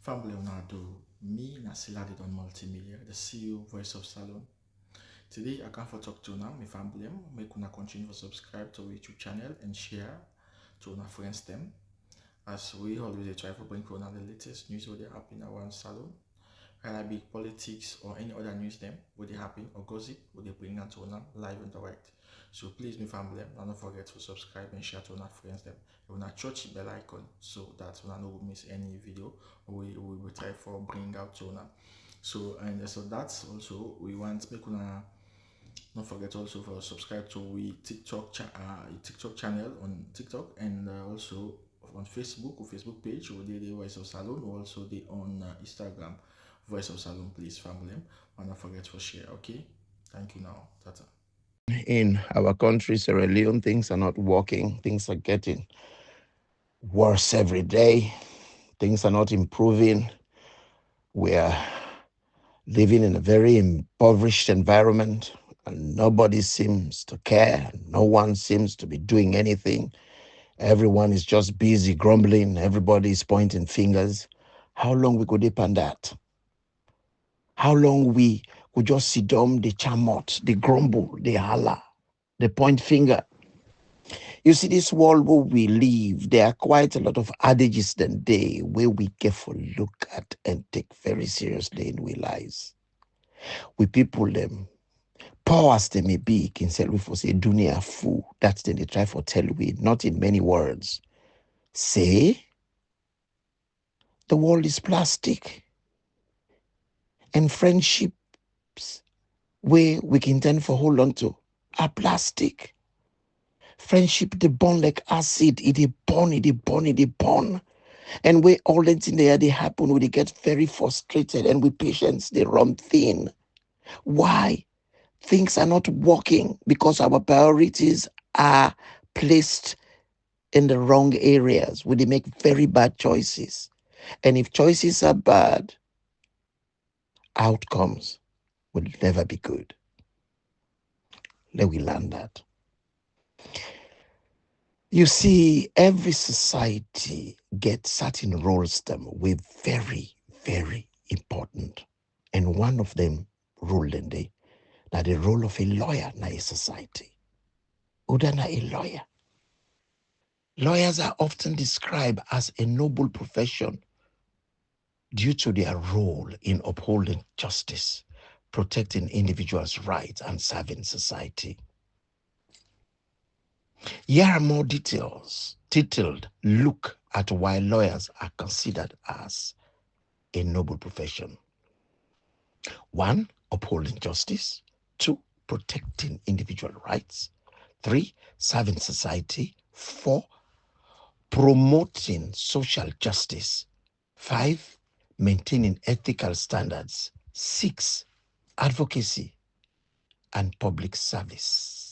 Family Leonardo, me Nasila did on multimedia, the CEO voice of Salon. Today I come for talk to now, my family, make una continue to subscribe to our YouTube channel and share to our friends them. As we always try to bring for the latest news what they happen around Salon, whether it be politics or any other news them, what they happen or gossip, what they bring out to una live and direct. So please, my family, don't forget to subscribe and share to our friends them. You wanna touch the bell icon so that you no miss any video we will try for bring out to una. So that's also we want make una don't forget also for subscribe to we TikTok channel on TikTok and also on Facebook or Facebook page or the Voice of Salon or also the on Instagram Voice of Salon. Please family, and don't forget to share. Okay, thank you now. Tata. In our country, Sierra Leone, things are not working. Things are getting worse every day. Things are not improving. We are living in a very impoverished environment, and nobody seems to care. No one seems to be doing anything. Everyone is just busy grumbling. Everybody is pointing fingers. How long we could depend that? How long we could just sit down, the chamot, the grumble, the holler, the point finger? You see, this world where we live, there are quite a lot of adages than they where we carefully look at and take very seriously in we lives. We people them, poor as they may be, can say we for say dunia fool. That's then they try for tell we, not in many words. Say the world is plastic and friendships where we can tend for hold on to are plastic. Friendship they burn like acid, it they burn, it they burn, it they burn. And where all the things there they happen, we get very frustrated and with patience they run thin. Why? Things are not working because our priorities are placed in the wrong areas where they make very bad choices. And if choices are bad, outcomes will never be good. Let we learn that. You see, every society gets certain roles them with very, very important. And one of them rule in the role of a lawyer in a society. Udana a lawyer. Lawyers are often described as a noble profession due to their role in upholding justice, protecting individuals' rights, and serving society. Here are more detailed look at why lawyers are considered as a noble profession. 1, upholding justice. 2, protecting individual rights. 3, serving society. 4, promoting social justice. 5, maintaining ethical standards. 6, advocacy and public service.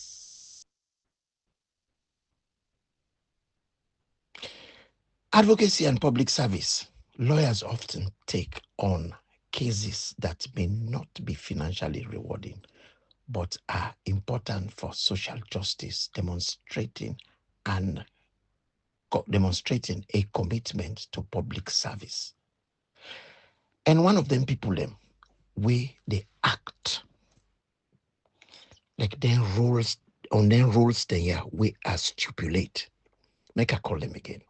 Advocacy and public service. Lawyers often take on cases that may not be financially rewarding, but are important for social justice, demonstrating a commitment to public service. And one of them people way they act like their rules there we are stipulate. Make I call them again.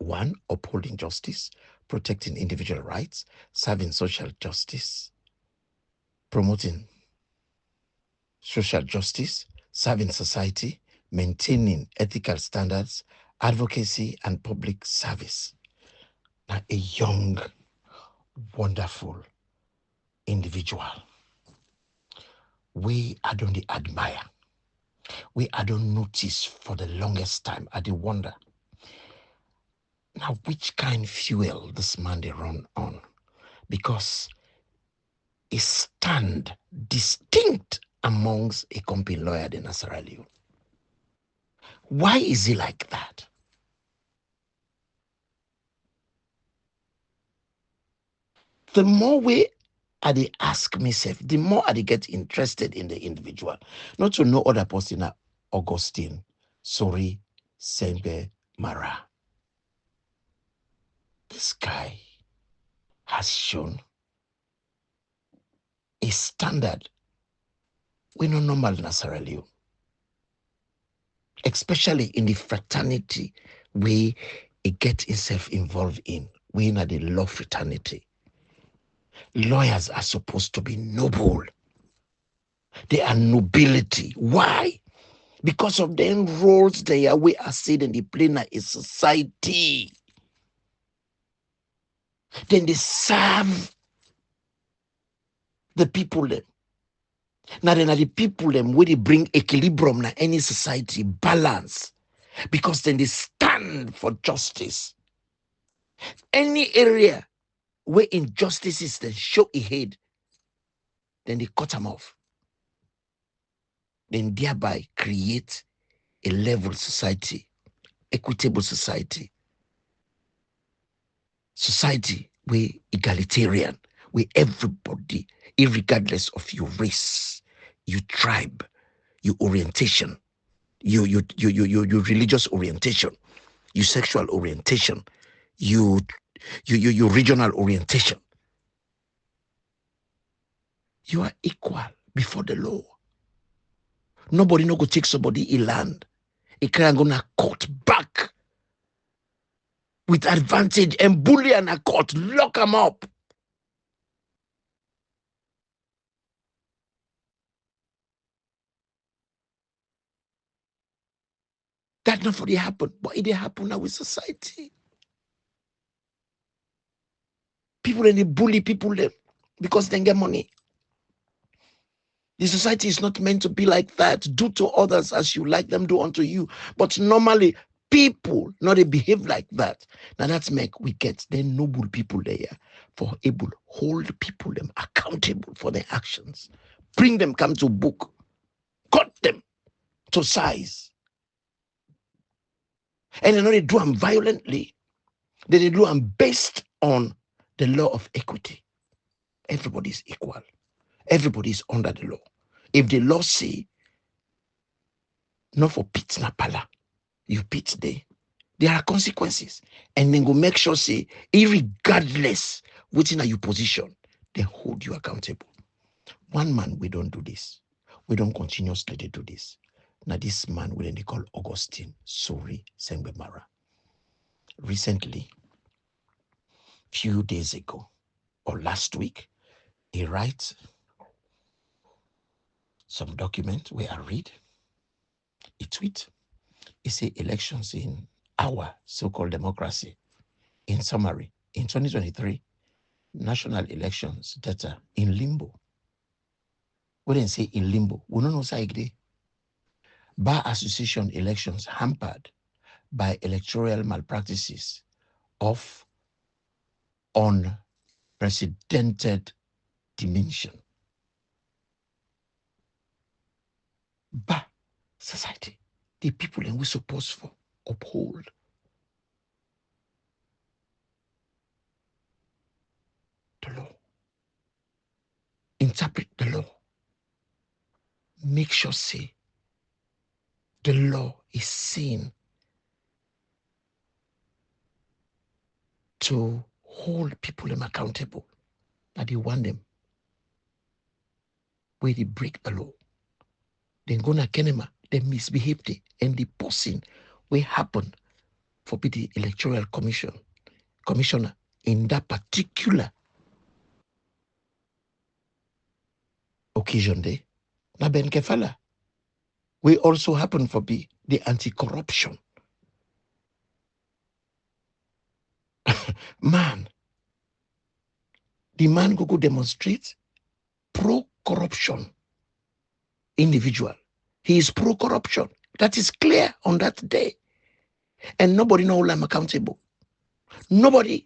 1, upholding justice, protecting individual rights, serving social justice, promoting social justice, serving society, maintaining ethical standards, advocacy, and public service. Now, a young, wonderful individual. I don't admire. I don't notice for the longest time. I do wonder. Now, which kind fuel this man they run on? Because he stand distinct amongst a company lawyer in Sierra Leone. Why is he like that? The more I ask myself, the more I get interested in the individual. Not to know other person, Augustine, SORIE-SENGB, MARAH. This guy has shown a standard we no normal in Sierra Leone, especially in the fraternity we get itself involved in. We in the law fraternity. Lawyers are supposed to be noble. They are nobility. Why? Because of the roles they are we are seen in the plane in society. Then they serve the people them. Now then are the people them where they bring equilibrium na any society, balance. Because then they stand for justice. Any area where injustice is then show a head, then they cut them off. Then thereby create a level society, equitable society. Society where egalitarian, where everybody, irregardless of your race, your tribe, your orientation, your religious orientation, your sexual orientation, your regional orientation, you are equal before the law. Nobody no go take somebody in land. It can gonna cut back with advantage and bully and a court, lock them up. That not for they happen, but it happen now with society. People and they bully people them because they get money. The society is not meant to be like that. Do to others as you like them do unto you. But normally, people not they behave like that. Now that's make we get the noble people there for able hold people them accountable for their actions. Bring them come to book. Cut them to size. And they know they do them violently. They do them based on the law of equity. Everybody is equal. Everybody is under the law. If the law say, not for pit na pala, you pit there are consequences. And then go make sure say, irregardless within your position, they hold you accountable. One man, we don't do this. We don't continuously do this. Now this man, we they call Augustine, SORIE-SENGB MARAH. Recently, few days ago, or last week, he writes some document where I read, he tweet, he say elections in our so-called democracy. In summary, in 2023, national elections data in limbo. We didn't say in limbo. We don't know say Bar association elections hampered by electoral malpractices of unprecedented dimension. But society, the people that we supposed for uphold the law, interpret the law, make sure say the law is seen to hold people accountable. That they want them where they break the law. Then go na kenema, they misbehave and the person will happen for the electoral commissioner in that particular occasion day. Na ben kefala. We also happen for the anti-corruption. Man, the man go demonstrate pro-corruption individual. He is pro-corruption. That is clear on that day. And nobody know I'm accountable. Nobody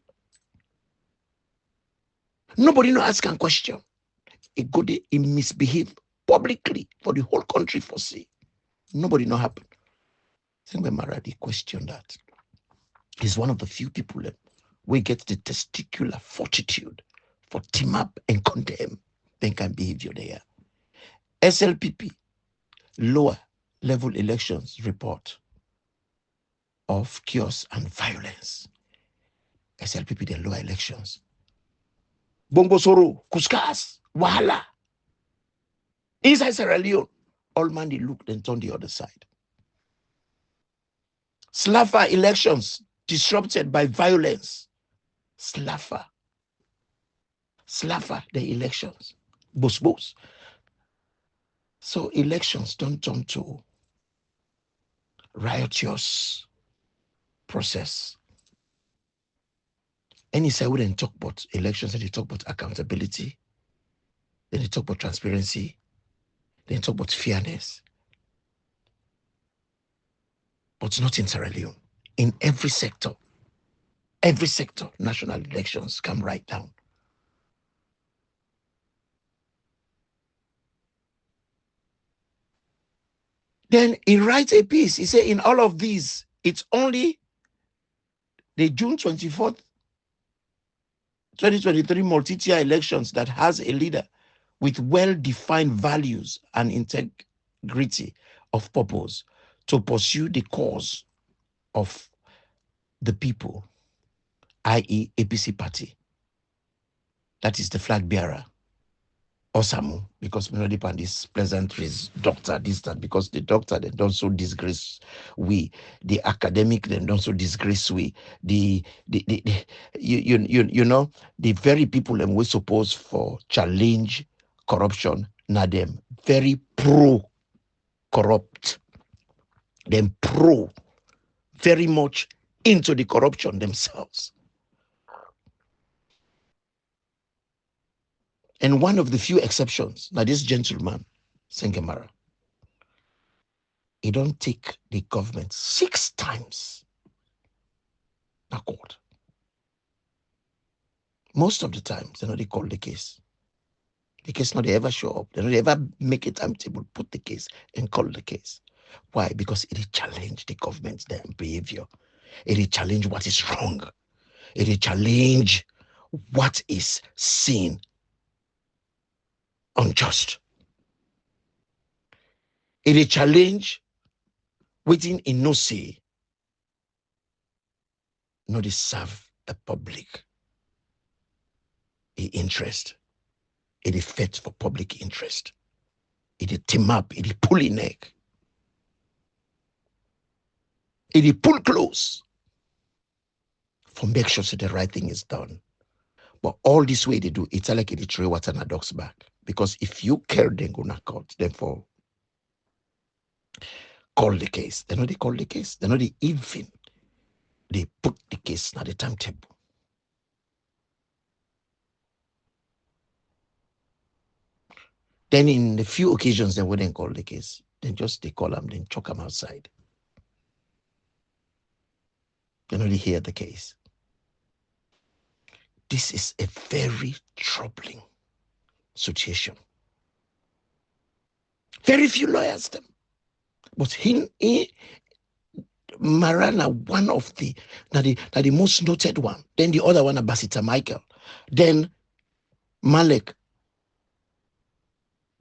no ask a question. He misbehave publicly for the whole country for see. Nobody know happen. SENGB MARAH question that. He's one of the few people that we get the testicular fortitude for team up and condemn then can behavior there. SLPP, lower level elections report of chaos and violence. SLPP, the lower elections. Bongo Soro, Kuskas, Wahala. Inside Sierra Leone, all man they looked and turned the other side. Slaffer elections disrupted by violence. Slaffer the elections. Boss. So elections don't turn to riotous process. Any side we didn't talk about elections, and they talk about accountability, then they talk about transparency, then they talk about fairness. But not in Sierra Leone. In every sector, national elections come right down. Then he writes a piece. He said, in all of these, it's only the June 24th, 2023 multi-tier elections that has a leader with well-defined values and integrity of purpose to pursue the cause of the people, i.e. APC party. That is the flag bearer. Osamu, because we know depend this pleasantries, doctor, this, that, because the doctor they don't so disgrace we, the academic they don't so disgrace we, the you know, the very people them we suppose for challenge corruption, now them very pro corrupt, them pro very much into the corruption themselves. And one of the few exceptions, now this gentleman, SORIE-SENGB, he don't take the government 6 times na court. Most of the times, they don't call the case. The case not they ever show up. They don't ever make a timetable, put the case and call the case. Why? Because it challenge the government's behavior. It challenge what is wrong. It challenge what is seen unjust. It challenge within in no say, no they serve the public interest. It is fit for public interest. It is team up, it is pulling neck. It is pull close for make sure that the right thing is done. But all this way they do, it's like it throw water in a dog's back. Because if you care, then go to court. Therefore, call the case. They know they call the case. They know they even they put the case at the timetable. Then in the few occasions they wouldn't call the case. Then just they call them, then chuck them outside. They know they hear the case. This is a very troubling situation. Very few lawyers them. But MARAH, one of the most noted one. Then the other one, Basita Michael. Then Malek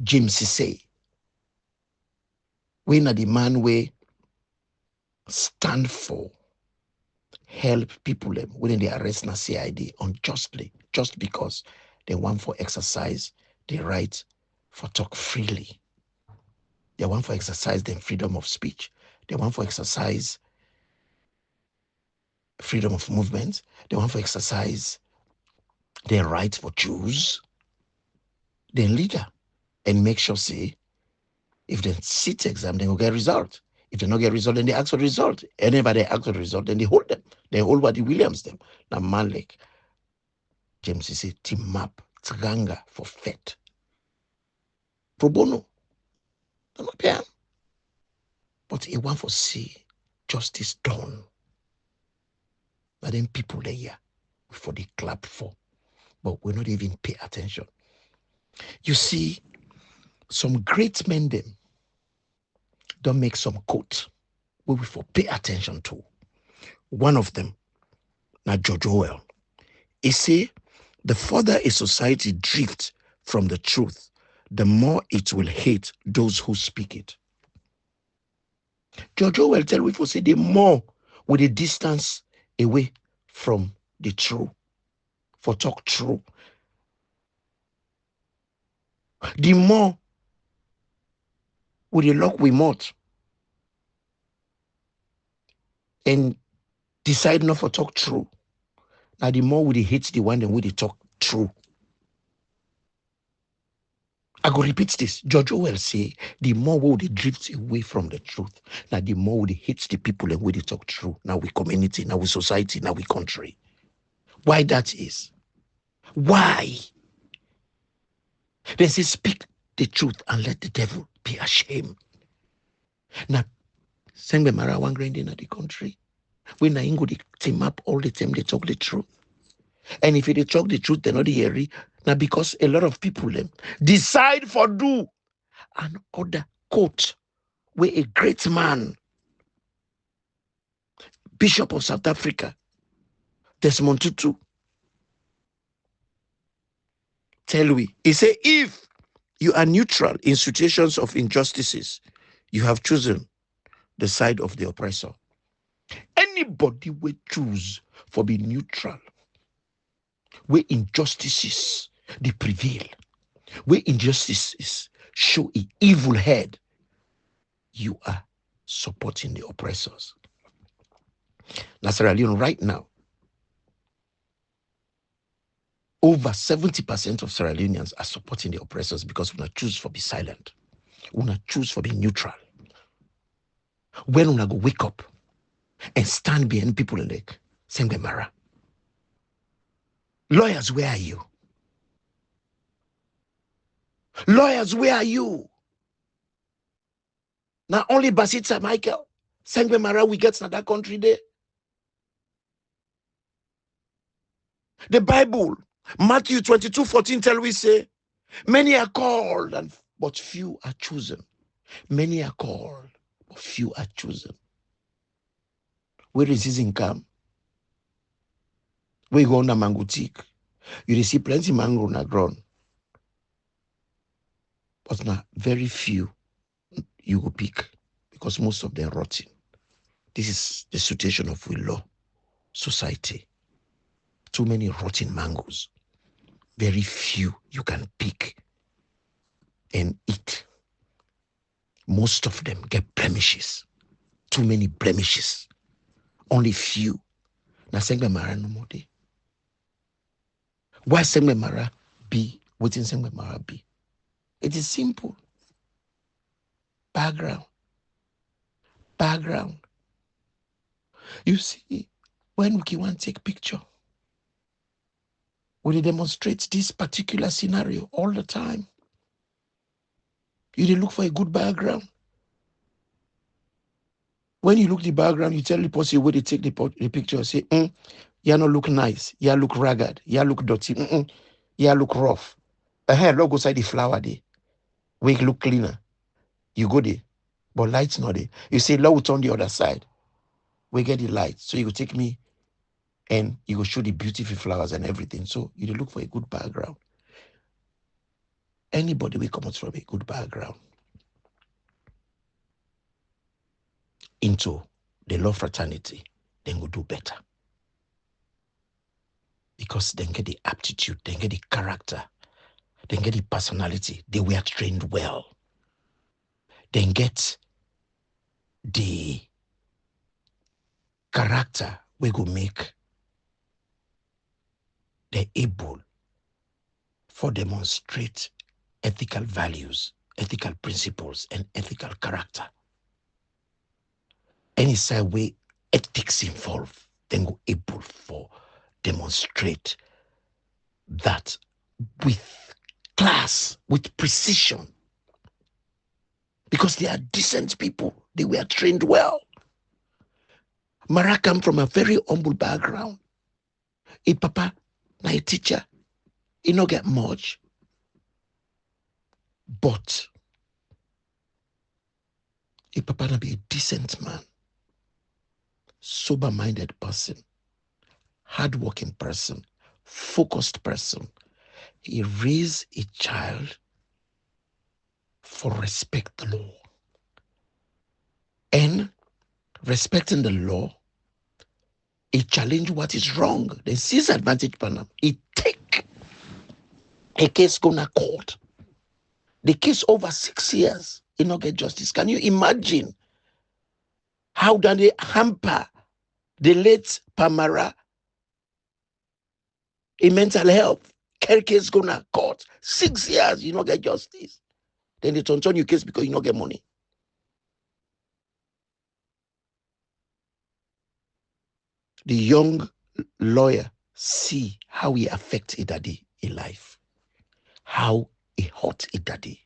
James say, we na the man we stand for help people when they arrest na CID unjustly, just because they want for exercise the right for talk freely. They want for exercise the freedom of speech. They want for exercise freedom of movement. They want for exercise their right for choose their leader and make sure say if they sit exam, they will get result. If they don't get result, then they ask for result. Anybody ask for result, then they hold them. They hold what the Williams them. Now man like James say team up, Tsaganga for fet. Pro bono. I'm not paying. But he want for see justice done. But then people there here for the clap for. But we not even pay attention. You see, some great men them don't make some quote we will for pay attention to. One of them, now George Orwell, he say, the further a society drifts from the truth, the more it will hate those who speak it. George Orwell tell we for say the more with the distance away from the true, for talk true, The more we lock we mouth and decide not to talk true. Now the more we hate the one that we talk true. I go repeat this. George Orwell say, the more we drift away from the truth, now the more we hate the people and we talk true. Now we community, now we society, now we country. Why that is? Why? They say, speak the truth and let the devil be ashamed. Now, SENGB MARAH one grand in the country. When I go, they team up all the time, they talk the truth. And if they talk the truth, they're not hearing. Now, because a lot of people decide for do an other quote where a great man, Bishop of South Africa, Desmond Tutu, tell we, he say, if you are neutral in situations of injustices, you have chosen the side of the oppressor. Anybody will choose for being neutral, where injustices they prevail, where injustices show an evil head, you are supporting the oppressors. Now, Sierra Leone, right now, over 70% of Sierra Leoneans are supporting the oppressors because we not choose for be silent. We not choose for be neutral. When we go wake up and stand behind people like SENGB MARAH. Lawyers, where are you? Lawyers, where are you? Now only Basitsa Michael, SENGB MARAH, we get to that country there. The Bible, Matthew 22:14 tell we say, many are called, but few are chosen. Many are called, but few are chosen. Where is his income? Where you go on the mango teak? You receive plenty mango na ground. But now very few you go pick because most of them rotting. This is the situation of we law society. Too many rotten mangoes. Very few you can pick and eat. Most of them get blemishes. Too many blemishes. Only few. Now SENGB MARAH no more day. Why SENGB MARAH be? Within SENGB MARAH be? It is simple. Background. Background. You see, when we want to take picture, we demonstrate this particular scenario all the time. You look for a good background. When you look the background, you tell the person where they take the picture, say, you not look nice, you look ragged, you look dirty, you look rough. Look go side the flower there. We look cleaner. You go there, but light's not there. You say, Lord, on the other side. We get the light. So you go take me and you go show the beautiful flowers and everything. So you look for a good background. Anybody will come out from a good background into the law fraternity, then go do better. Because then get the aptitude, then get the character, then get the personality. They were trained well. Then get the character we go make they able for demonstrate ethical values, ethical principles, and ethical character. Any side way ethics involved, then go able for demonstrate that with class, with precision. Because they are decent people. They were trained well. MARAH come from a very humble background. A papa, na a teacher, he not get much. But a papa na be a decent man, sober-minded person, hard-working person, focused person. He raised a child for respect the law. And respecting the law, he challenge what is wrong. They seize advantage upon him. He take a case going to court. The case over 6 years, he not get justice. Can you imagine how that they hamper the late MARAH in mental health? Case gonna court 6 years, you not get justice. Then they turn your case because you not get money. The young lawyer see how he affects a daddy in life, how he hurt a daddy.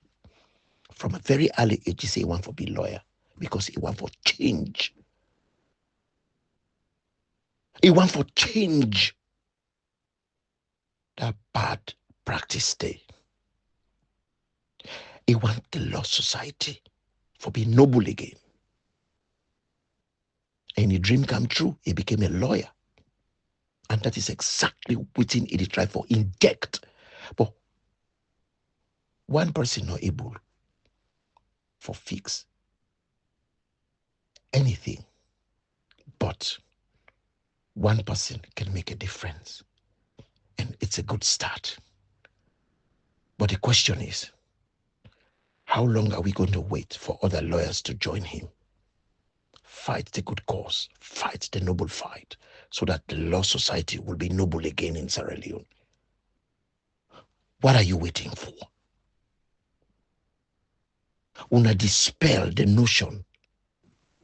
From a very early age, he say he want to be lawyer because he want for change. He want for change that bad practice day. He want the law society for be noble again. And his dream come true. He became a lawyer. And that is exactly within it try for inject. But one person not able for fix anything. But one person can make a difference. And it's a good start. But the question is, how long are we going to wait for other lawyers to join him? Fight the good cause, fight the noble fight, so that the law society will be noble again in Sierra Leone. What are you waiting for? Una dispel the notion.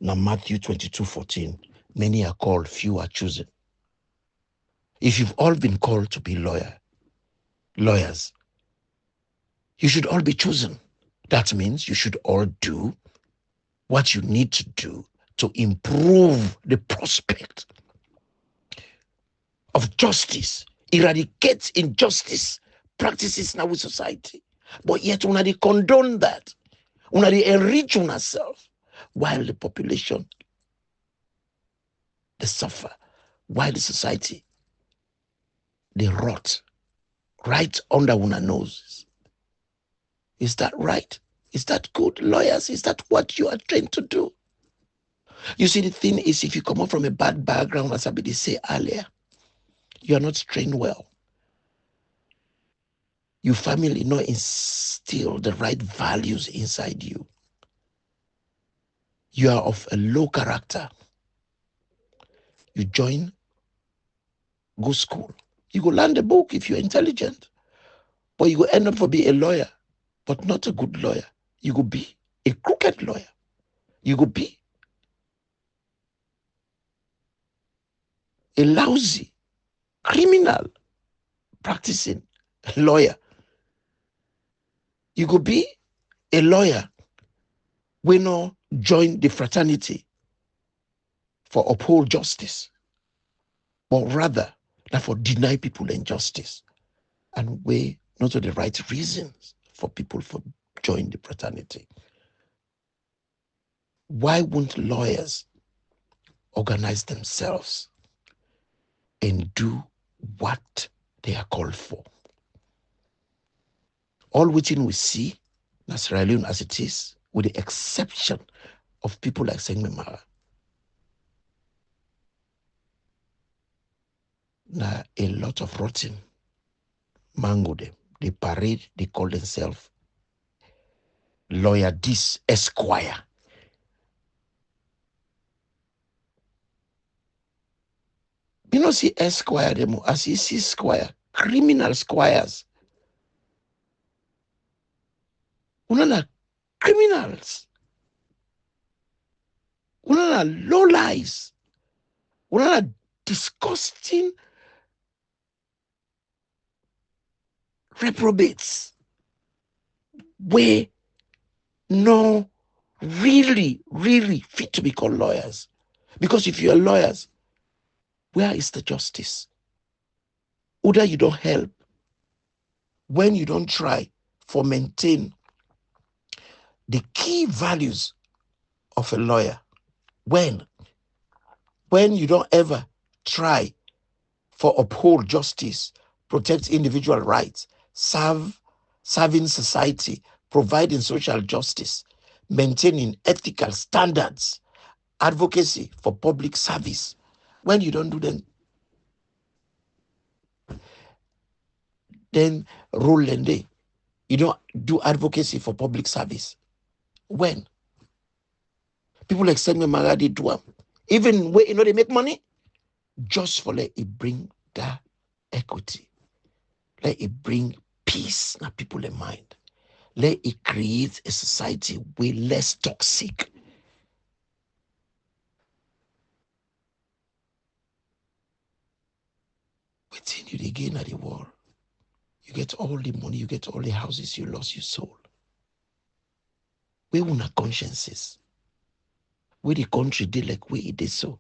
Now Matthew 22:14, many are called, few are chosen. If you've all been called to be lawyers, you should all be chosen. That means you should all do what you need to do to improve the prospect of justice, eradicate injustice practices in our society. But yet, una they condone that. Una they enrich on ourselves while the population they suffer, while the society they rot right under una noses. Is that right? Is that good? Lawyers, is that what you are trained to do? You see, the thing is, if you come up from a bad background, as I did say earlier, you are not trained well. Your family not instill the right values inside you. You are of a low character. You join, go school. You go learn the book if you're intelligent. But you go end up for be a lawyer, but not a good lawyer. You go be a crooked lawyer. You go be a lousy criminal practicing lawyer. You go be a lawyer we no join the fraternity for uphold justice, but rather that for deny people injustice and weigh not the right reasons for people for join the fraternity. Why won't lawyers organize themselves and do what they are called for? All within we see, Sierra Leone as it is, with the exception of people like SORIE-SENGB. Now, a lot of rotten mango them. They parade, they call themselves lawyer this esquire. You know, see esquire them as you see squire, criminal squires. Una criminals. Una low lies. Una disgusting reprobates. We no really fit to be called lawyers. Because if you're lawyers, where is the justice? Either you don't help when you don't try for maintain the key values of a lawyer. When you don't ever try for uphold justice, protect individual rights, serving society, providing social justice, maintaining ethical standards, advocacy for public service. When you don't do them, then rule and day. You don't do advocacy for public service. When? People like SENGB MARAH, they do them. Even where they make money, just for let it bring that equity. Let it bring peace in people in mind. Let it create a society way less toxic. Within you, they gain at the war. You get all the money, you get all the houses, you lost your soul. Where una consciences? Where the country did like where it did so.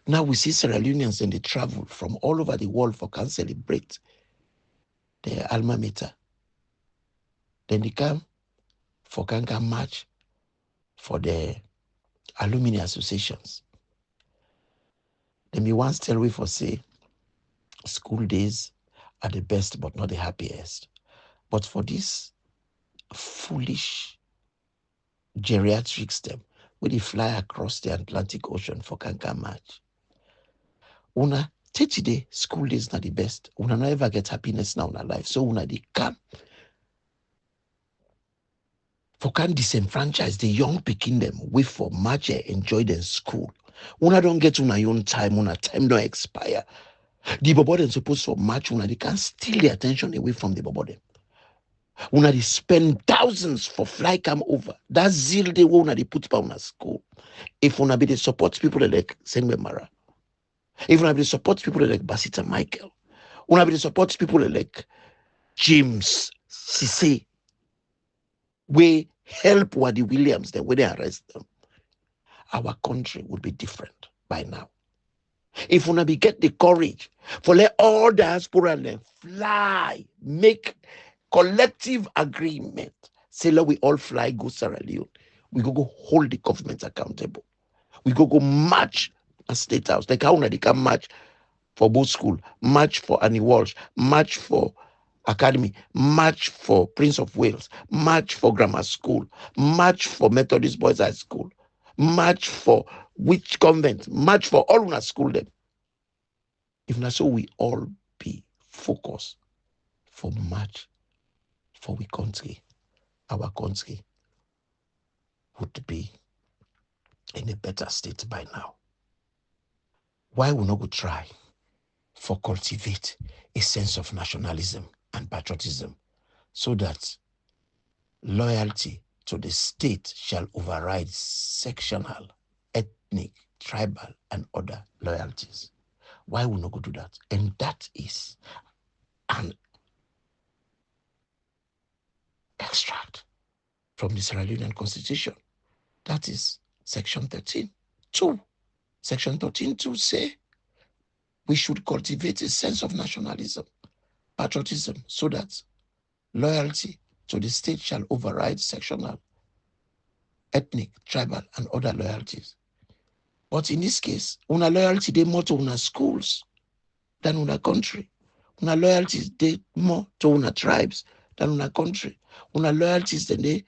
Now we see Sierra Leoneans and they travel from all over the world for can celebrate their alma mater. Then they come for can march for the alumni associations. Then me once tell we for say school days are the best but not the happiest. But for this foolish geriatrics them, where they fly across the Atlantic Ocean for can match. Una today school days not the best. Una not ever get happiness now in our life. So una they come for can disenfranchise the young picking them wait for match and enjoy them school. Una don't get una own time, una time don't expire. The bobo them supposed to match una, they can steal the attention away from the bobo them. Una they spend thousands for fly come over. That zeal they will una they put on a school. If una be the support people like SENGB MARAH, if una be the support people like Basita Michael, una be the support people like James Sisse, we help Wadi Williams then when they arrest them, our country would be different by now. If una be get the courage for let all diaspora them fly, make collective agreement, say let we all fly go Sierra Leone, we go hold the government accountable. We go march a state house. Like how they can march for both school, march for Annie Walsh, march for Academy, march for Prince of Wales, march for grammar school, march for Methodist Boys High School, march for which convent, march for all una school them. If not so, we all be focused for march for we country, our country would be in a better state by now. Why we not go try for cultivate a sense of nationalism and patriotism so that loyalty to the state shall override sectional, ethnic, tribal, and other loyalties? Why we not go do that? And that is an extract from the Sierra Leonean Constitution. That is Section 13.2. Section 13.2 say we should cultivate a sense of nationalism, patriotism, so that loyalty to the state shall override sectional, ethnic, tribal, and other loyalties. But in this case, una loyalty they more to una schools than una country. Una loyalties they more to una tribes than una country. Una loyalties they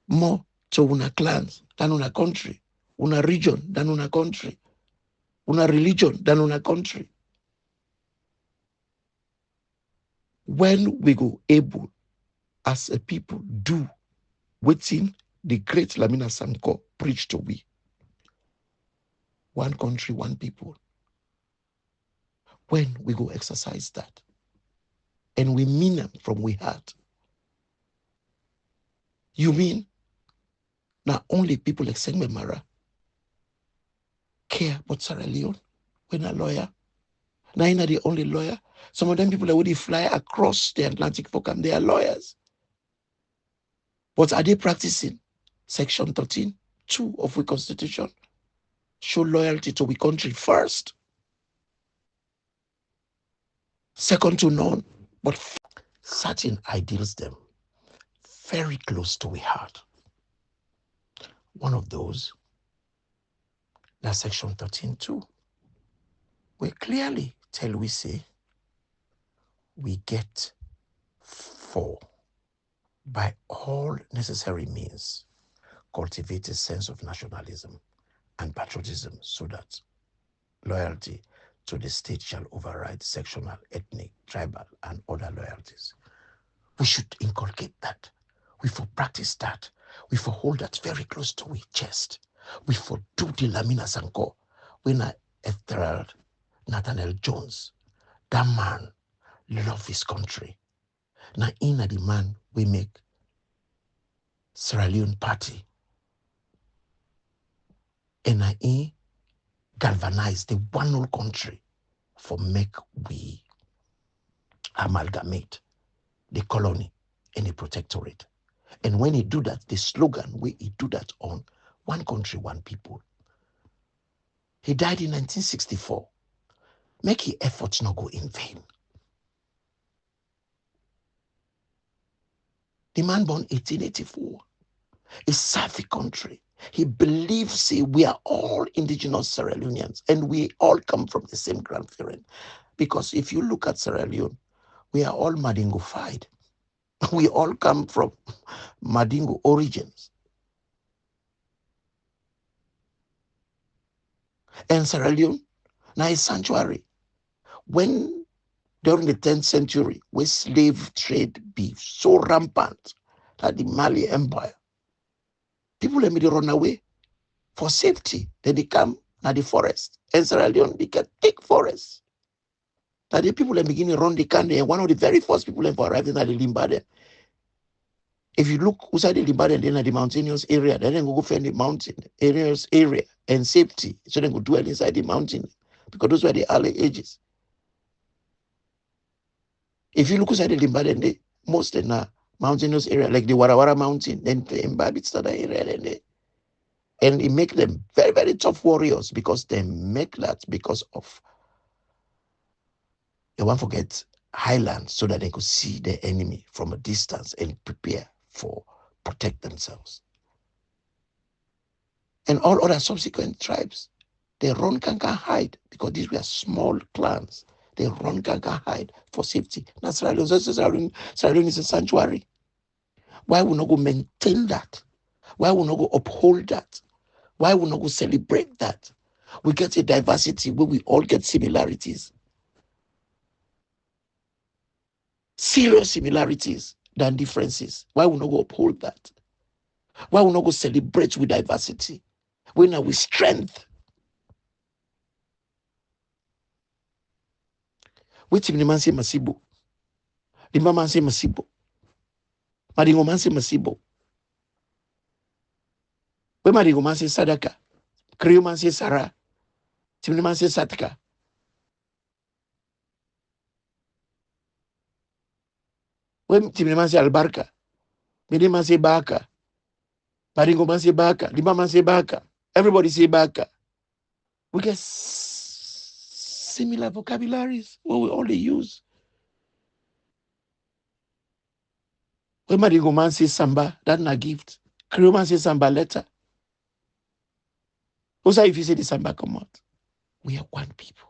more to una clans than una country. Una region than una country. Una religion than una country. When we go able as a people do waiting the great Lamina Sanko preach to we. One country, one people. When we go exercise that and we mean them from we heart. You mean not only people like SENGB MARAH care about Sierra Leone when a lawyer. Now you're not the only lawyer. Some of them people that would fly across the Atlantic for come, they are lawyers. But are they practicing Section 13.2 of the Constitution? Show loyalty to the country first. Second to none. But certain ideals them very close to our heart. One of those, that's Section 13.2. We clearly tell we say we get for by all necessary means cultivate a sense of nationalism and patriotism so that loyalty So the state shall override sectional, ethnic, tribal, and other loyalties. We should inculcate that. We for practice that. We for hold that very close to our chest. We for do the Lamina Sanko. When I Herald Nathaniel Jones, that man love his country. Now in the man we make Sierra Leone party. And I galvanize the one whole country for make we amalgamate the colony and the protectorate. And when he do that, the slogan where he do that on one country, one people. He died in 1964. Make his efforts not go in vain. The man born 1884. He served the country. He believes we are all indigenous Sierra Leoneans and we all come from the same grandparent. Because if you look at Sierra Leone, we are all Madingo-fied. We all come from Madingo origins. And Sierra Leone, now a sanctuary. When during the 10th century, where slave trade be so rampant that the Mali Empire, people let me run away for safety. Then they come to the forest. And Sierra Leone, they get thick forests. That the people begin to run the country. And one of the very first people who arrived in the Limbaden. If you look outside the Limbaden, then at the mountainous area, then they go find the mountain areas area and safety. So they go dwell inside the mountain. Because those were the early ages. If you look inside the Limbaden, most in a mountainous area, like the Warawara Mountain, then the Mbabits that area, and it make them very, very tough warriors because they make that because of they won't forget highlands so that they could see the enemy from a distance and prepare for protect themselves. And all other subsequent tribes, they run can hide because these were small clans. They run can hide for safety. Now Sierra Leone is a sanctuary. Why would not go maintain that? Why would not go uphold that? Why would not go celebrate that? We get a diversity where we all get similarities. Serious similarities than differences. Why would not go uphold that? Why would not go celebrate with diversity? When are we strength? Which the man say Masibo? The man say Masibo. Madingo man say Masibo. When Madingo man say Sadaka. Creole man say Sarah. Timni man say Satka. When Timni man say Albarka. Mini man say Baka. Madingo man say Baka. Lima man say Baka. Everybody say Baka. We get similar vocabularies what we only use. When Madingo man say Samba, that's not a gift. Creole man say Samba letter. Also, if you say the Samba come out, we are one people.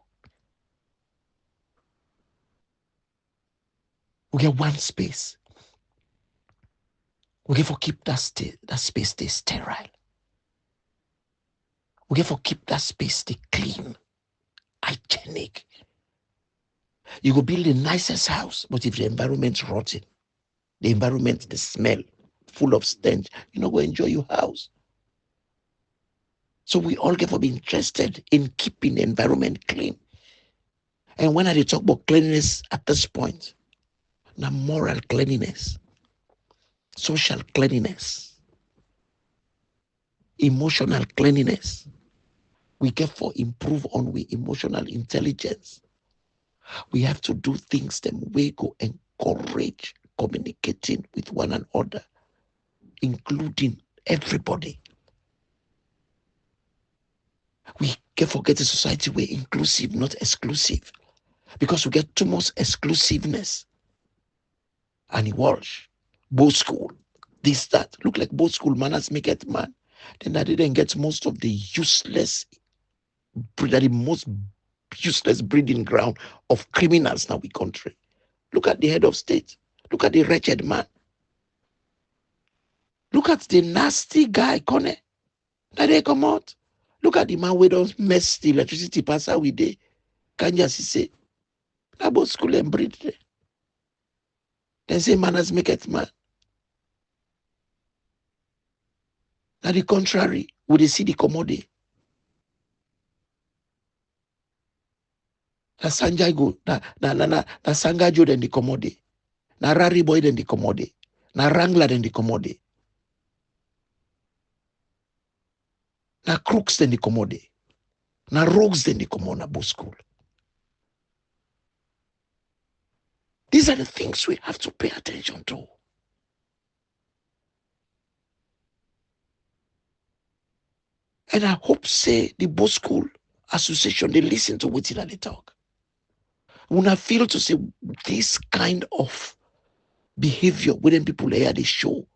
We get one space. We get for keep that space stay sterile. We get for keep that space stay clean, hygienic. You go build the nicest house, but if the environment's rotten, the environment, the smell, full of stench, you're not going to enjoy your house. So we all get for be interested in keeping the environment clean. And when I talk about cleanliness at this point, now moral cleanliness, social cleanliness, emotional cleanliness, we get for improve on we emotional intelligence. We have to do things that we go encourage communicating with one another, including everybody. We get forget a society where inclusive, not exclusive, because we get too much exclusiveness. And he Walsh, both school, this, that. Look like both school manners make it man. Then I didn't get most of the useless, the most useless breeding ground of criminals now in country. Look at the head of state. Look at the wretched man. Look at the nasty guy, Kone. That they come out. Look at the man who don't mess the electricity passer with the Kanya say, about school and breed. Then say manners make it man. Now the contrary, we dey see the commodity. Na Sanjay go, na Sangajo then the commodity. Na Rari boy then the commodity. Na Wrangler then the commodity. Na crooks then the commodity. Na rogues then the commodity about school. These are the things we have to pay attention to. And I hope say the both school association, they listen to what they talk. When I feel to say this kind of behavior within people here they show,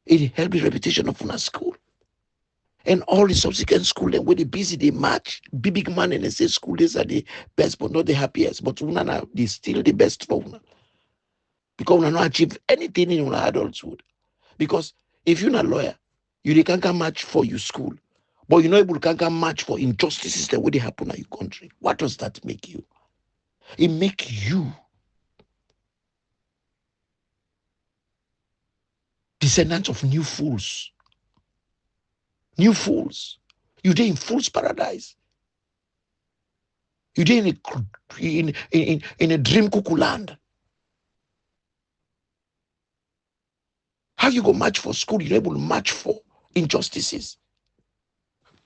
it help the reputation of una school. And all the subsequent school then when they busy, they match big man and they say school days are the best, but not the happiest. But una they still the best for una. Because una not achieve anything in una adulthood. Because if you're not a lawyer, you can't match for your school. But you're not able to match for injustices that would happen in your country. What does that make you? It make you descendants of new fools. New fools. You're in fool's paradise. You're in a dream cuckoo land. How you go match for school? You're able to match for injustices.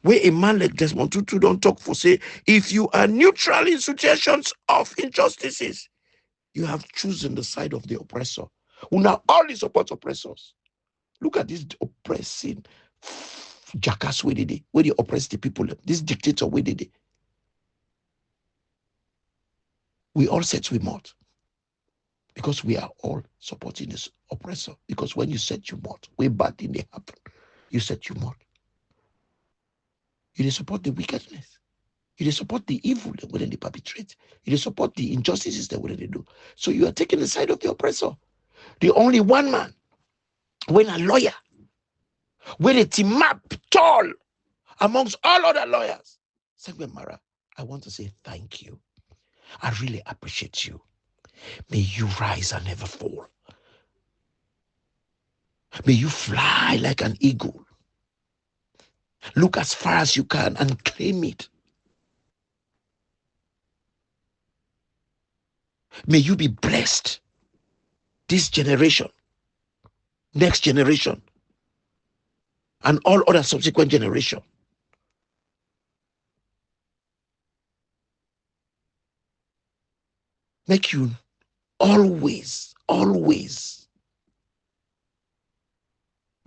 Where a man like Desmond Tutu don't talk for say, if you are neutral in situations of injustices, you have chosen the side of the oppressor. Who now only support oppressors. Look at this oppressing jackass where they oppress the people. This dictator where they. We all set we mouth. Because we are all supporting this oppressor. Because when you set your mouth, way bad thing they happen. You set your mouth. You support the wickedness. You support the evil that when they perpetrate. You support the injustices that when they do. So you are taking the side of the oppressor. The only one man, when a lawyer, when a team map tall amongst all other lawyers. SENGB MARAH, I want to say thank you. I really appreciate you. May you rise and never fall. May you fly like an eagle. Look as far as you can and claim it. May you be blessed. This generation, next generation, and all other subsequent generation. Make you always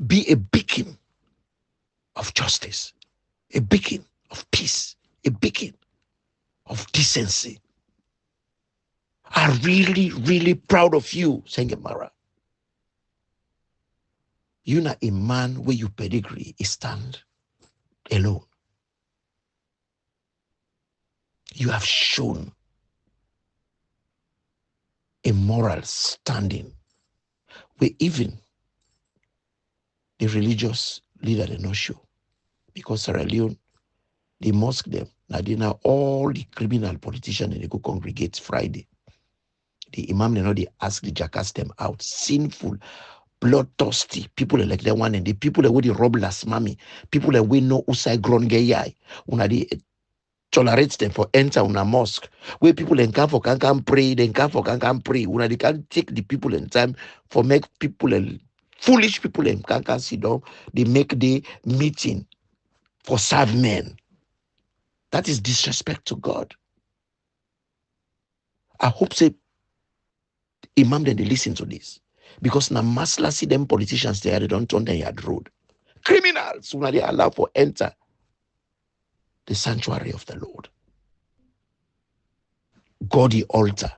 be a beacon of justice, a beacon of peace, a beacon of decency. I'm really proud of you, SENGB MARAH. You're not a man where you pedigree is stand alone. You have shown a moral standing where even the religious leader they not show. Because Sierra Leone, the mosque them, now all the criminal politicians they go congregate Friday. The imam they ask the jackass them out. Sinful, bloodthirsty people like that one, and the people that would rob last mommy, people that we know usai grown gay una they tolerate them for enter una mosque where people in come for can pray, then come for can pray. Una they can take the people in time for make people foolish people in can sit down. They make the meeting for serve men. That is disrespect to God. I hope say imam then they listen to this. Because now masla see them politicians there, they don't turn their yard road. Criminals when they allow for enter the sanctuary of the Lord. God the altar.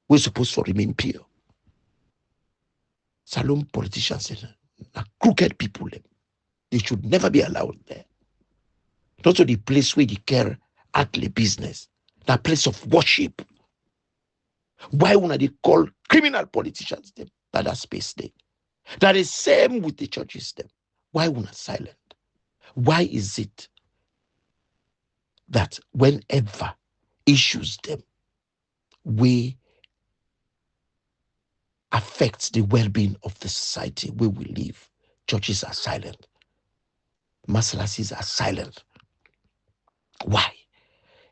We're supposed to remain pure. Salome politicians are crooked people. They should never be allowed there. Not to the place where they care at the business. That place of worship. Why would they call criminal politicians them? That space there. That is same with the churches them. Why would not silent? Why is it that whenever issues them, we affects the well-being of the society where we live, churches are silent. Masalasis are silent. Why?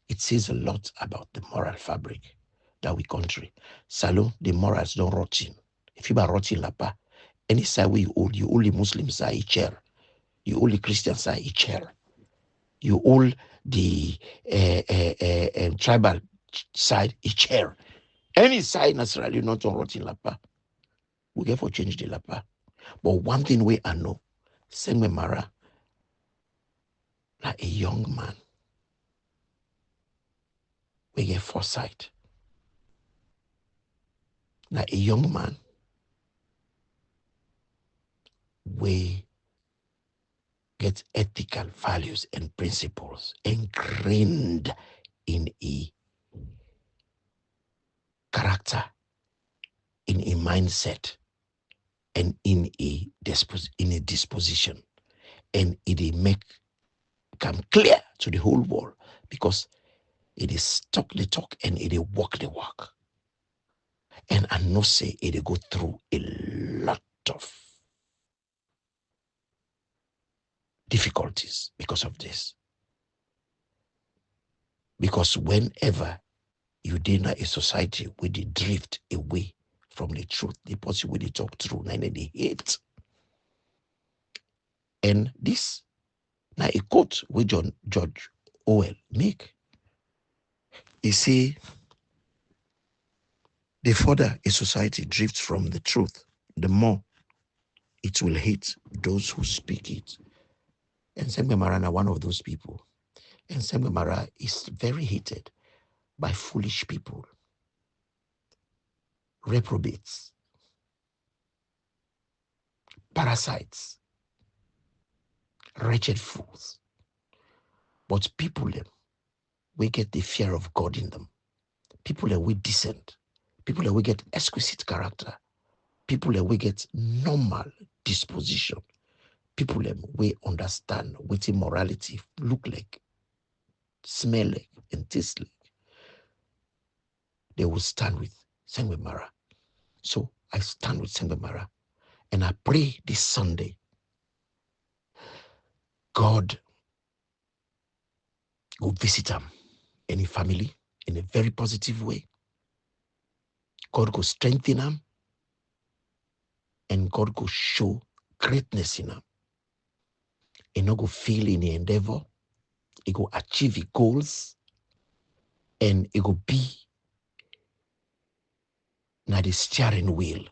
It says a lot about the moral fabric that we country. Salon, the morals don't rot in. If you are rotting lapa, any side where you only Muslims are a chair. You only Christians are a chair. You all the tribal side a chair. Any side necessarily not on rotting lapa. We get for change the lapa. But one thing we I know, SENGB MARAH, like a young man, we get foresight. Like a young man, we get ethical values and principles ingrained in a character, in a mindset, and in a disposition, and it make come clear to the whole world because it is talk the talk and it is walk the walk. And I know say it go through a lot of difficulties because of this. Because whenever you deny a society where they drift away from the truth, the person where they talk through, and they hate. And this, now a quote with George Orwell make. He say, the further a society drifts from the truth, the more it will hate those who speak it. And SENGB MARAH are one of those people. And SENGB MARAH is very hated by foolish people, reprobates, parasites, wretched fools. But people we get the fear of God in them. People that we decent. People that we get exquisite character. People that we get normal disposition. People that we understand what immorality look like, smell like, and taste like. They will stand with SENGB MARAH. So I stand with SENGB MARAH and I pray this Sunday, God will visit them, any family, in a very positive way. God will strengthen them, and God will show greatness in them. He not go fail in the endeavor. He go achieve his goals, and he go be na the steering wheel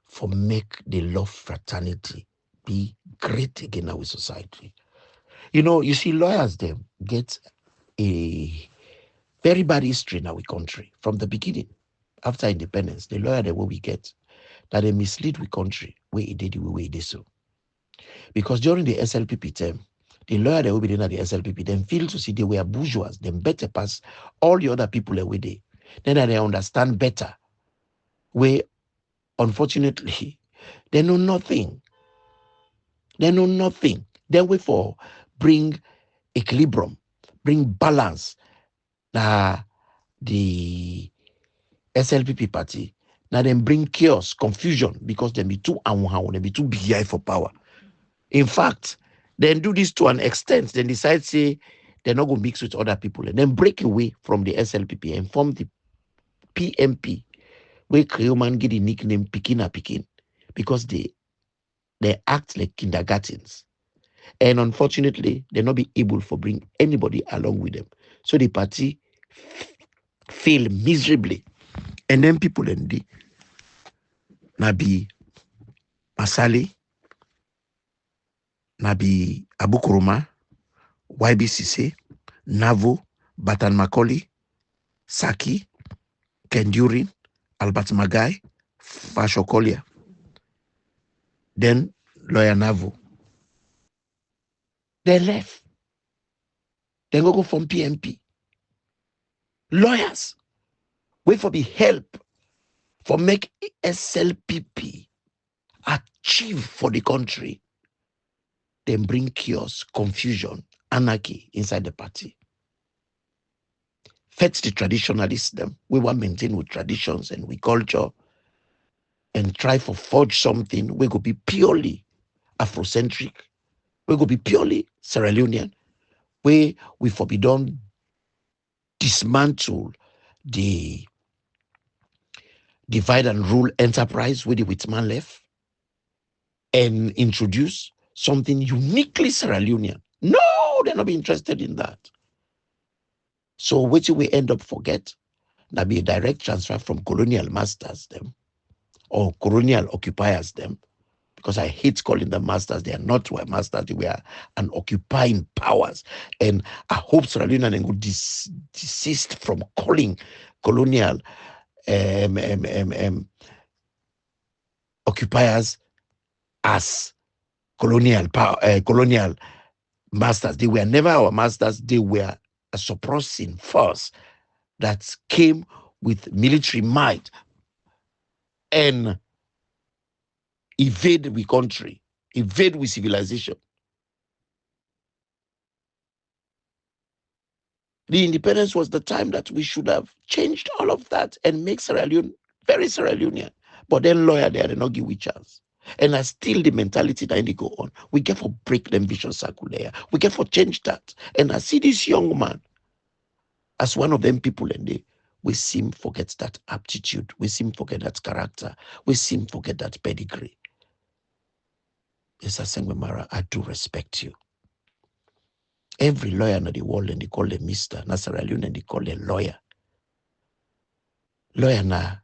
for make the love fraternity be great again in our society. You see, lawyers them get a very bad history in our country from the beginning. After independence, the lawyer that we get that they mislead we country where it did the way it did so. Because during the SLPP term, the lawyer that will be in at the SLPP, then feel to see they were bourgeois, then better pass all the other people that were there. Then they understand better. Where unfortunately they know nothing. They know nothing. They wait for bring equilibrium, bring balance. Now the SLPP party, now then bring chaos, confusion, because they be too they be too big for power. In fact, then do this to an extent, then decide say they're not going to mix with other people, and then break away from the SLPP and form the PMP, where Creoman get the nickname Pikina Pikin, because they act like kindergartens. And unfortunately, they're not be able to bring anybody along with them. So the party fail miserably. And then people in the Nabi Masali, Nabi Abu Kuruma, YBCC, Navo, Batan Macaulay, Saki, Kendurin, Albert Magai, Fashokolia. Then Lawyer Navo. They left. Then go from PMP. Lawyers, wait for the help for make SLPP achieve for the country. Then bring chaos, confusion, anarchy inside the party. fetch the traditionalists them. We want maintain with traditions and with culture and try for forge something. We go be purely Afrocentric. We go be purely Sierra Leonean. We forbidden dismantle the divide and rule enterprise with the Whitman left and introduce something uniquely Sierra Leonean. No, they're not be interested in that. So what we end up forget, that be a direct transfer from colonial masters them or colonial occupiers them, because I hate calling them masters. They are not were masters. They were an occupying powers. And I hope Sierra Leonean would desist from calling colonial occupiers as colonial power, colonial masters. They were never our masters. They were a suppressing force that came with military might and evade the country, evade with civilization. The independence was the time that we should have changed all of that and make Sierra Leone very Sierra Leonean. But then lawyer there, they not give we chance. And I still the mentality that they go on. We get for break them vision circle there. We get for change that. And I see this young man as one of them people, and we seem forget that aptitude. We seem forget that character. We seem forget that pedigree. Mr. SORIE-SENGB MARAH, I do respect you. Every lawyer in the world, and they call them Mr. Na Sierra Leone, and they call them lawyer. Lawyer na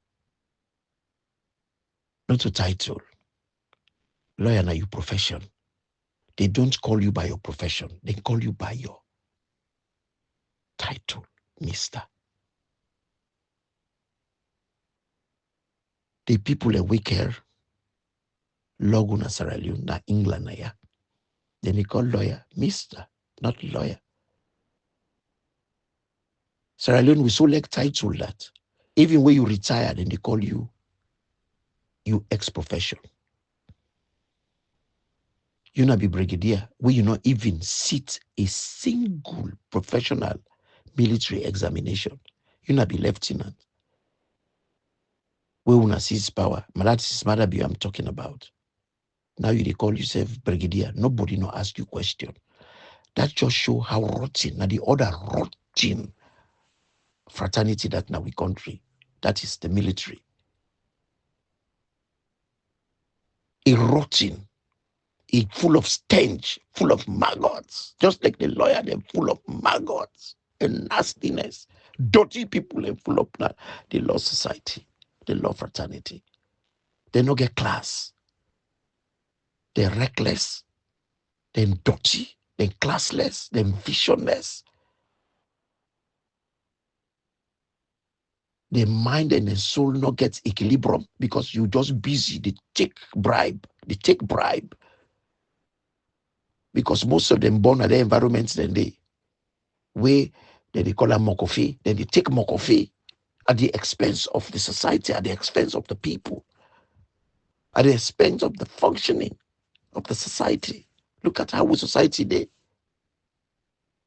not a title. Lawyer na your profession. They don't call you by your profession. They call you by your title, Mr. The people that we care, logo na Sierra Leone, na England na ya. Then they call lawyer Mr., not lawyer. Sierra Leone, we so like title that even when you retire, then they call you ex-profession. You not be brigadier, where you not even sit a single professional military examination. You not be lieutenant. Where una seize power. But that is Madabi I'm talking about. Now you they call yourself brigadier. Nobody no ask you question. That just show how rotten, now the other rotten fraternity that now we country. That is the military. A rotten, a full of stench, full of maggots. Just like the lawyer, they're full of maggots and nastiness. Dirty people and full of the law society, the law fraternity. They don't get class. They're reckless, they're dirty, they're classless, they're visionless. Their mind and their soul not get equilibrium because you just busy. They take bribe. Because most of them born at the environments then they call them mokofi. Then they take mokofi at the expense of the society, at the expense of the people, at the expense of the functioning of the society. Look at how we society they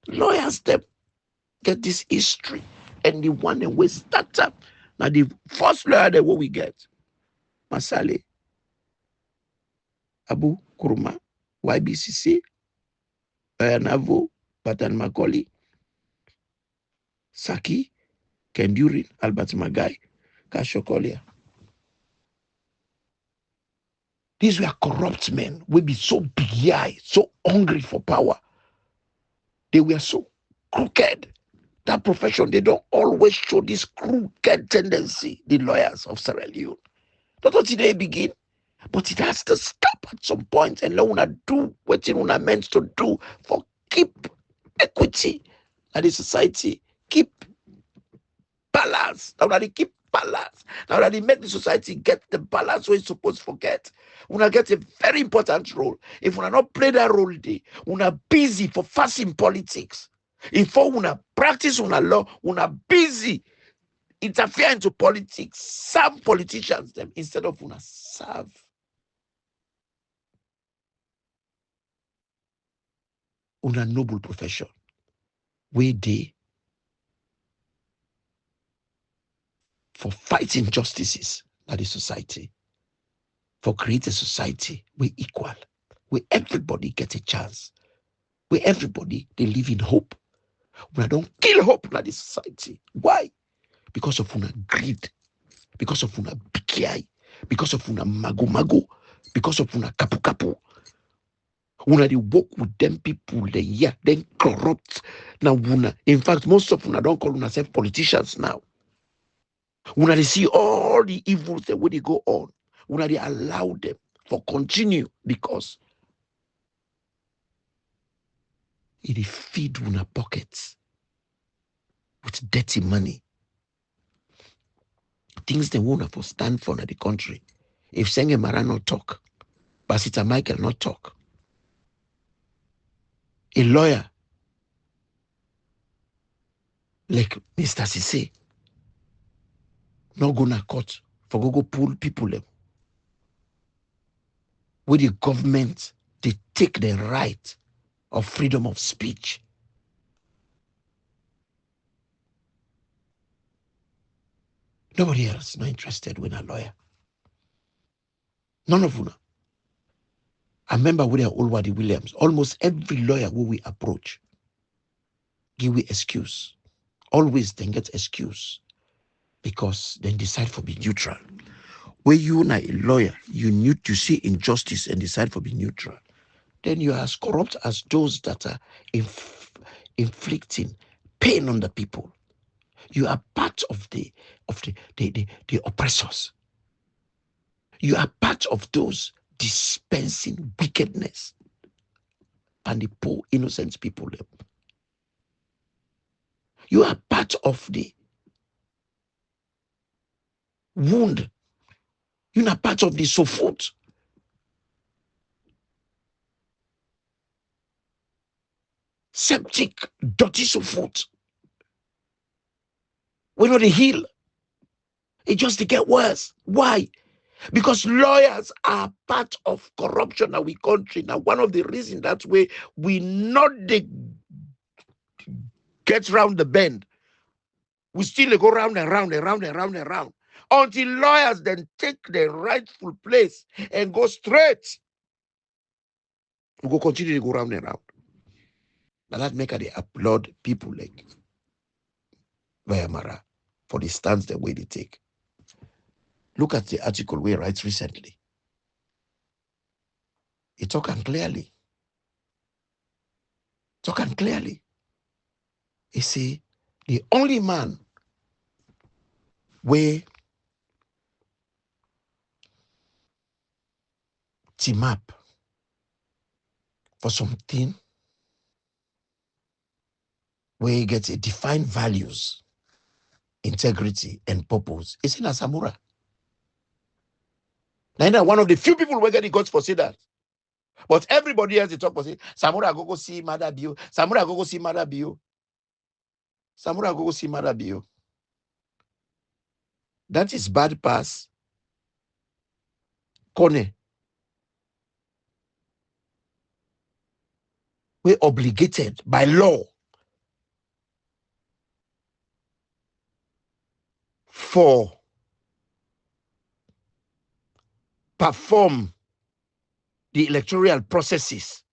lawyers them get this history, and the one that we start up. Now the first lawyer that what we get, Masale, Abu Kuruma, YBCC, Navo, Batan Macaulay, Saki, Kendurin, Albert Magai, Kashokolia. These were corrupt men. We be so big-eyed, so hungry for power. They were so crooked. That profession, they don't always show this crooked tendency, the lawyers of Sierra Leone. Not until they begin, but it has to stop at some point and let una do what una meant to do for keep equity and the society, keep balance. Now that they keep balance. Now that they make the society get the balance where it's supposed to get. Una get a very important role. If una not play that role, una busy for fasting politics. If una practice una law, una busy interfere into politics, serve politicians them instead of una serve una noble profession. Where they for fighting injustices in the society, for creating a society where equal, where everybody gets a chance, where everybody they live in hope. We don't kill hope in the society. Why? Because of una greed, because of una bikiai, because of una mago, because of una kapu. Una they work with them people, then corrupt. Now una, in fact, most of una don't call una self politicians now. Una they see all the evils that when they go on, una they allow them for continue because it feed una pockets with dirty money. Things they won't for stand for in the country. If MARAH not talk, Basita Michael not talk, a lawyer like Mr. Sise not gonna court for go pull people them. Where the government they take the right of freedom of speech. Nobody else not interested with a lawyer. None of them. I remember with Olwadi Williams, almost every lawyer who we approach, give we excuse. Always then get excuse because then decide for be neutral. Where you are a lawyer, you need to see injustice and decide for be neutral. Then you are as corrupt as those that are inflicting pain on the people. You are part of the oppressors. You are part of those dispensing wickedness and the poor innocent people. You are part of the wound. You are part of the sofut. Septic, dirty sofut. We know the heal. It just to get worse. Why? Because lawyers are part of corruption in our country. Now, one of the reasons that's where we not the get round the bend. We still go round and round and round and round and round until lawyers then take the rightful place and go straight. We go continue to go round and round. Now that make they applaud people like MARAH for the stance the way they take. Look at the article we write recently. It talking clearly. Talking clearly. He say the only man where team up for something where he gets a defined values, integrity, and purpose. It's in a Samura. Now, one of the few people who get the guts for say that. But everybody else they talk for say, Samura go see Mother Bio. Samura go see Mother Bio. Samura go see Mother Bio. That is bad pass. Kone. We're obligated by law for perform the electoral processes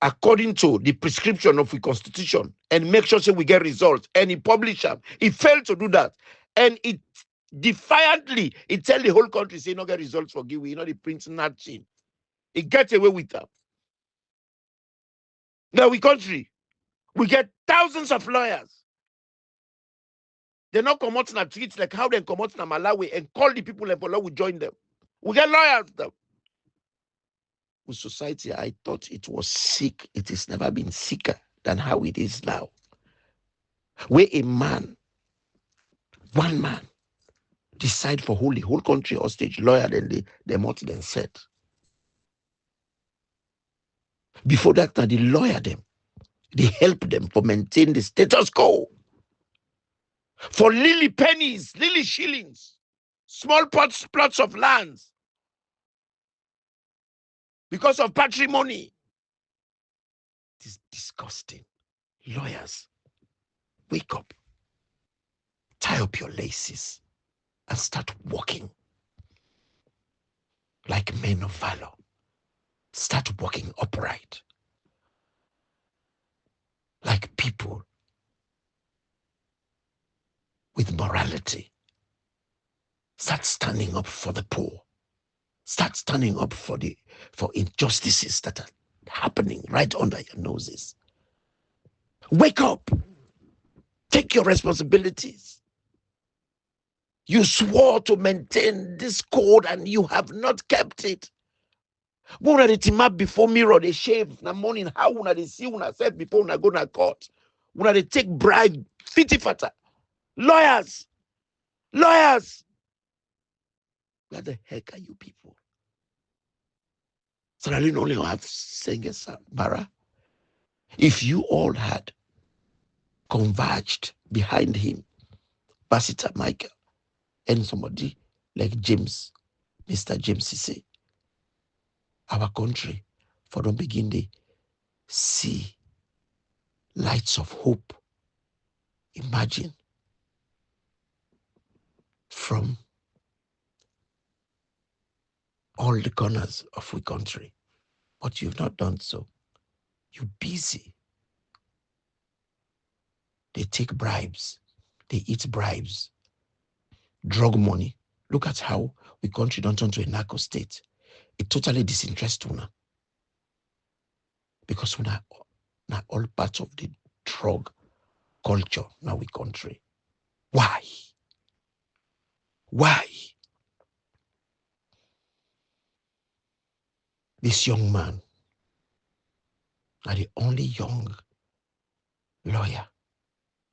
according to the prescription of the constitution and make sure we get results. And he published them. He failed to do that. And it defiantly, it tell the whole country, say no get results for Giwi, the print nothing. It gets away with them. Now we country, we get thousands of lawyers. They're not come out in a tweets like how they come out in Malawi and call the people and follow we join them. We get lawyers them. With society, I thought it was sick. It has never been sicker than how it is now. Where a man, one man, decide for the whole country hostage, lawyer then they more than said. Before that, now the lawyer them, they help them for maintain the status quo. For lily pennies, lily shillings, small plots of lands. Because of patrimony. It is disgusting. Lawyers, wake up. up your laces and start walking like men of valor. Start walking upright like people with morality. Start standing up for the poor. Start standing up for injustices that are happening right under your noses. Wake up. Take your responsibilities. You swore to maintain this code and you have not kept it. Una dey team up before mirror, they shave in the morning. How una dey see una self before una go to court? Una dey take bribe, fitty fata. Lawyers. Where the heck are you people? So I didn't only have SORIE-SENGB, MARAH. If you all had converged behind him, Basita Michael, and somebody like James, Mr. James Sise, our country, for don't begin to see lights of hope. Imagine from all the corners of our country. But you've not done so. You're busy. They take bribes. They eat bribes. Drug money. Look at how we country don't turn to a narco state. It totally disinterests una. Because we're not all parts of the drug culture now we country. Why? This young man, are the only young lawyer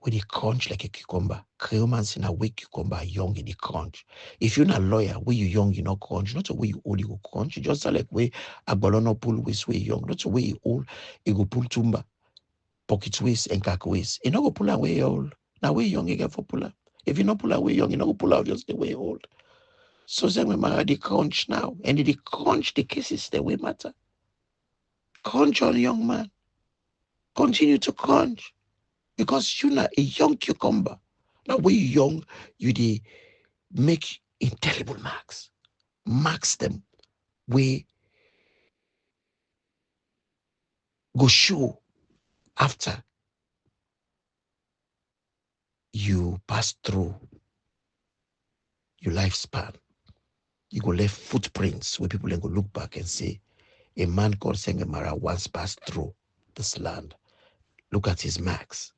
with the crunch like a cucumber. Creomans in a weak cucumber, young in the crunch. If you're not a lawyer, where you young, you not crunch. Not the way you old, you go crunch. You just like way a balono pull waist way young. Not the way you old, you go pull tumba, pocket waist and cack waist. You not go pull away old. Now way young, you get for pull up. If you not pull away young, you not go pull out just the way old. So then we marry the crunch now. And the crunch, the cases, the way matter. Crunch on young man. Continue to crunch. Because you're not a young cucumber. Now when you're young, you make indelible marks. Marks them where go show after you pass through your lifespan. You go left footprints where people then go look back and say, a man called SORIE-SENGB once passed through this land. Look at his marks.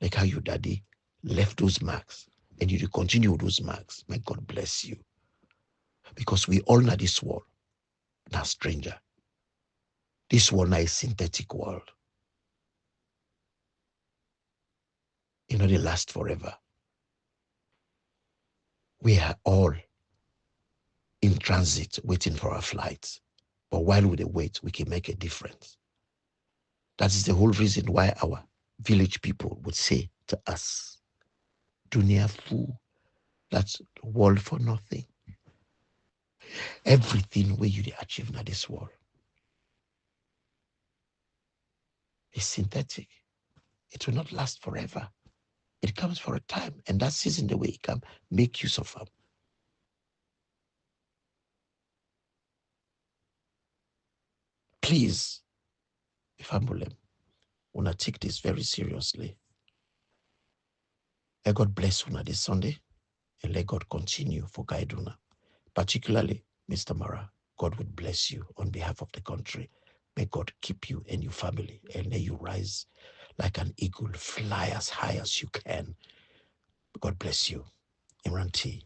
Like how your daddy left those marks and you continue those marks. May God bless you. Because we all know this world, now stranger. This world now is synthetic world. You know, they last forever. We are all in transit waiting for our flights. But while we wait, we can make a difference. That is the whole reason why our village people would say to us, Dunia fool, that's the world for nothing. Everything where you achieve in this world is synthetic. It will not last forever. It comes for a time, and that season the way it comes, make use of them. Please, if I'm willing, wanna take this very seriously. Let God bless una this Sunday, and let God continue for guide una. Particularly, Mr. MARAH, God would bless you on behalf of the country. May God keep you and your family, and may you rise like an eagle, fly as high as you can. God bless you. Imran T.